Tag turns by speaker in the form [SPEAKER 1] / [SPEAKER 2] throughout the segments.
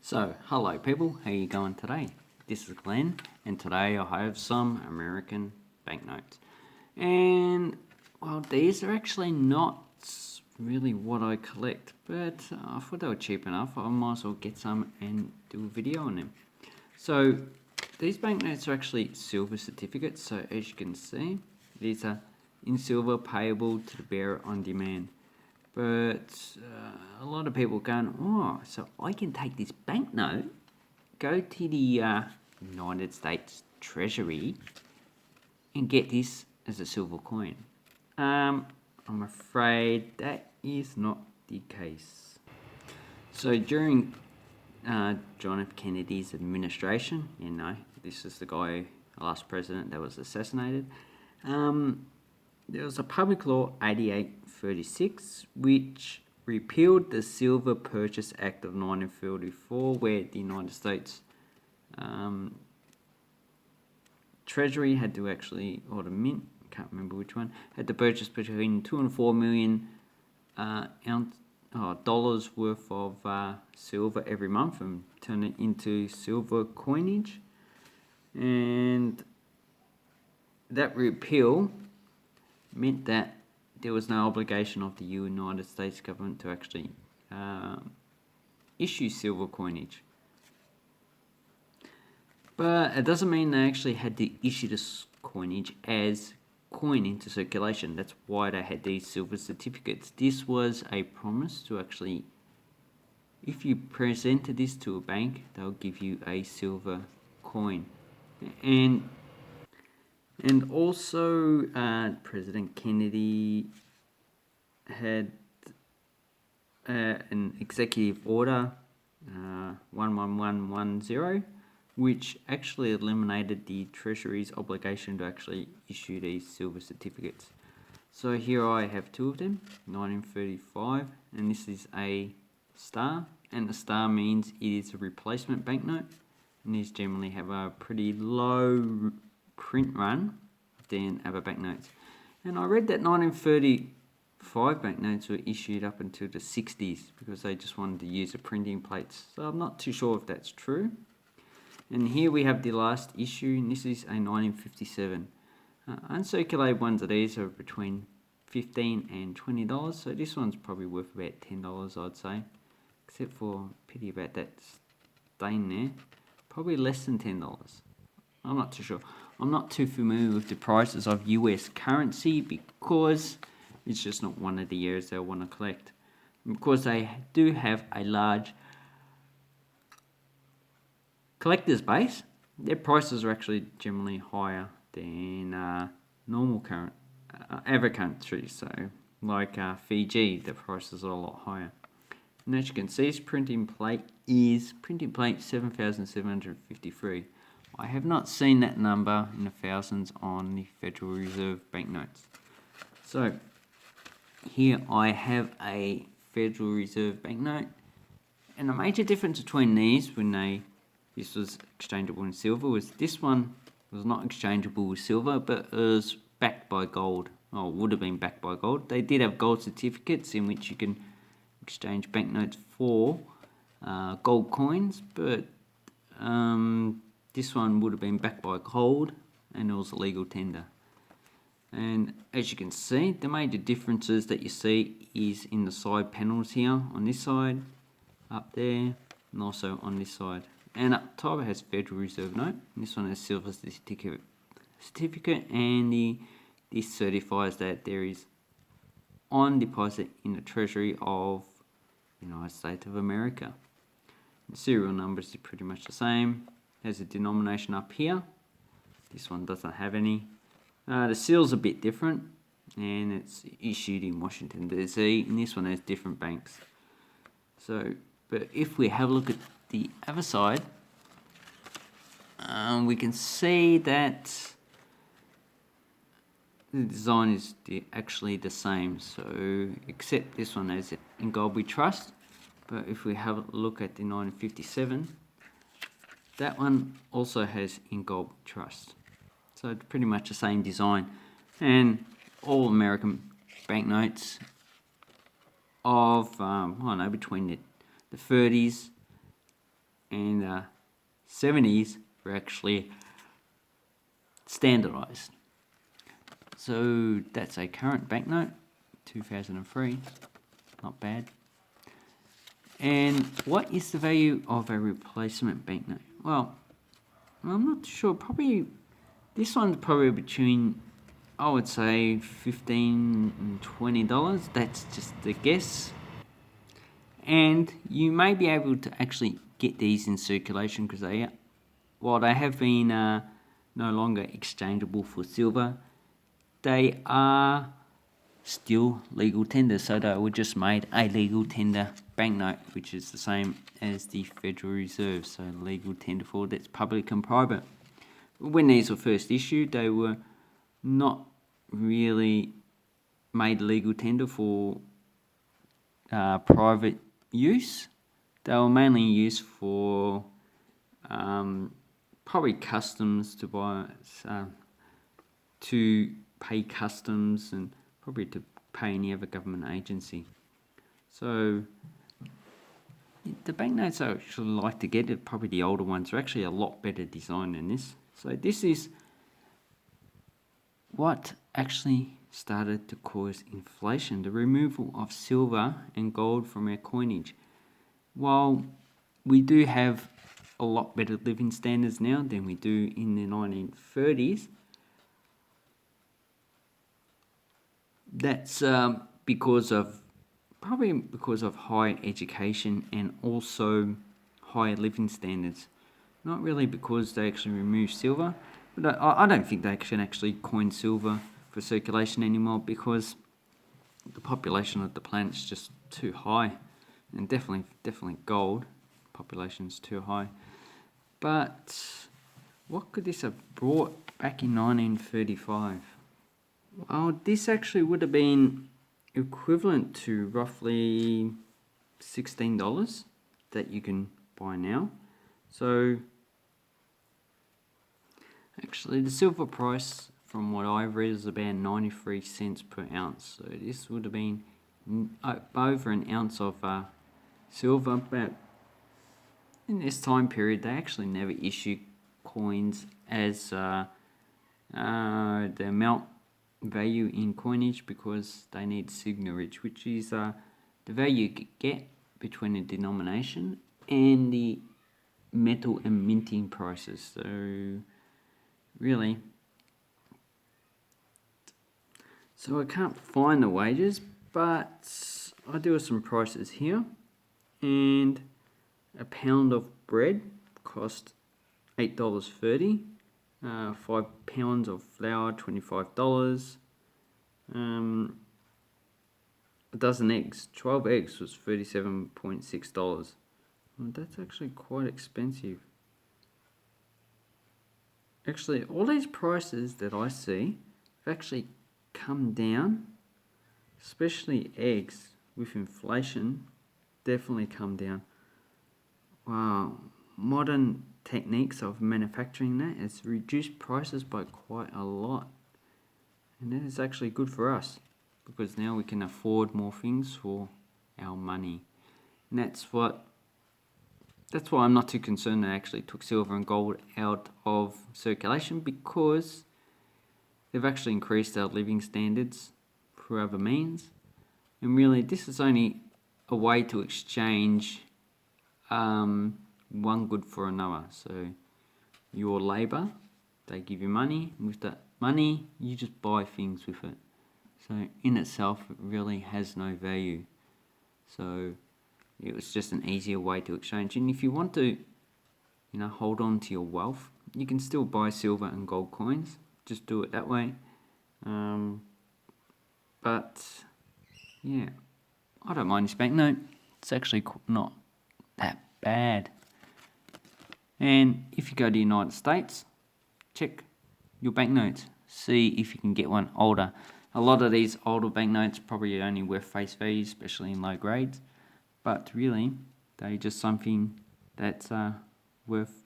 [SPEAKER 1] So, hello people, how you going today? This is Glenn, and today I have some American banknotes. And, well, these are actually not really what I collect, but I thought they were cheap enough. I might as well get some and do a video on them. So, these banknotes are actually silver certificates, so as you can see, these are in silver payable to the bearer on demand. But a lot of people going, oh, so I can take this banknote, go to the United States Treasury and get this as a silver coin. I'm afraid that is not the case. So during John F. Kennedy's administration, this is the guy, last president that was assassinated, there was a Public Law 8836 which repealed the Silver Purchase Act of 1934, where the United States Treasury had to actually, or the Mint, can't remember which one, had to purchase between $2 and $4 million dollars worth of silver every month and turn it into silver coinage. And that repeal meant that there was no obligation of the United States government to actually issue silver coinage. But it doesn't mean they actually had to issue this coinage as coin into circulation. That's why they had these silver certificates. This was a promise to actually, if you presented this to a bank, they'll give you a silver coin. And also, President Kennedy had an executive order, 11110, which actually eliminated the Treasury's obligation to actually issue these silver certificates. So here I have two of them, 1935, and this is a star, and the star means it is a replacement banknote, and these generally have a pretty low print run than other banknotes. And I read that 1935 banknotes were issued up until the 60s because they just wanted to use the printing plates. So I'm not too sure if that's true. And here we have the last issue, and this is a 1957. Uncirculated ones of these are between $15 and $20, so this one's probably worth about $10, I'd say. Except for pity about that stain there. Probably less than $10. I'm not too sure. I'm not too familiar with the prices of US currency because it's just not one of the areas they want to collect. And because they do have a large collector's base, their prices are actually generally higher than normal other countries. So, like Fiji, the prices are a lot higher. And as you can see, this printing plate 7,753. I have not seen that number in the thousands on the Federal Reserve banknotes. So here I have a Federal Reserve banknote, and the major difference between these when this was exchangeable in silver was this one was not exchangeable with silver, but it was backed by gold. Oh, it would have been backed by gold. They did have gold certificates in which you can exchange banknotes for gold coins, but this one would have been backed by gold, and it was a legal tender. And as you can see, the major differences that you see is in the side panels here, on this side, up there, and also on this side. And up top it has Federal Reserve note, and this one has silver certificate, and this certifies that there is on deposit in the Treasury of the United States of America. The serial numbers are pretty much the same. There's a denomination up here. This one doesn't have any. The seal's a bit different, and it's issued in Washington DC, and this one has different banks. So, but if we have a look at the other side, we can see that the design is actually the same. So, except this one has it in gold we trust. But if we have a look at the 1957, that one also has in gold trust. So it's pretty much the same design. And all American banknotes of, between the 30s and 70s were actually standardized. So that's a current banknote, 2003, not bad. And what is the value of a replacement banknote? Well, I'm not sure. Probably this one's probably between, I would say, $15 and $20. That's just a guess. And you may be able to actually get these in circulation because while they have been no longer exchangeable for silver, they are still legal tender. So they were just made a legal tender banknote, which is the same as the Federal Reserve. So legal tender for that's public and private. When these were first issued, they were not really made legal tender for private use. They were mainly used for probably customs to buy, to pay customs and probably to pay any other government agency. So the banknotes I actually like to get, probably the older ones, are actually a lot better designed than this. So this is what actually started to cause inflation, the removal of silver and gold from our coinage. While we do have a lot better living standards now than we do in the 1930s, that's probably because of high education and also higher living standards. Not really because they actually removed silver, but I don't think they can actually coin silver for circulation anymore because the population of the planet's just too high, and definitely gold population's too high. But what could this have brought back in 1935? Well, this actually would have been equivalent to roughly $16 that you can buy now. So actually the silver price from what I've read is about 93 cents per ounce. So this would have been over an ounce of silver. But in this time period they actually never issued coins as the amount value in coinage because they need signorage, which is the value you get between the denomination and the metal and minting prices. So really, so I can't find the wages, but I do have some prices here, and a pound of bread cost $8.30. 5 pounds of flour, $25. A dozen eggs, 12 eggs was $37.6. Well, that's actually quite expensive. Actually, all these prices that I see have actually come down, especially eggs with inflation, definitely come down. Wow, modern techniques of manufacturing that has reduced prices by quite a lot, and that is actually good for us because now we can afford more things for our money. And that's why I'm not too concerned that I actually took silver and gold out of circulation, because they've actually increased our living standards through other means, and really this is only a way to exchange one good for another. So your labor, they give you money, and with that money you just buy things with it. So in itself it really has no value. So it was just an easier way to exchange. And if you want to, hold on to your wealth, you can still buy silver and gold coins. Just do it that way. But yeah, I don't mind this banknote. It's actually not that bad. And if you go to the United States, check your banknotes. See if you can get one older. A lot of these older banknotes probably only worth face value, especially in low grades. But really, they're just something that's worth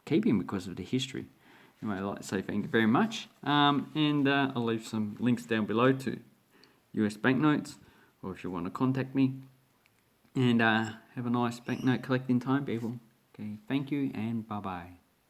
[SPEAKER 1] keeping because of the history. Anyway, I'd like to say thank you very much. And I'll leave some links down below to US banknotes, or if you want to contact me. And have a nice banknote collecting time, people. Okay, thank you and bye-bye.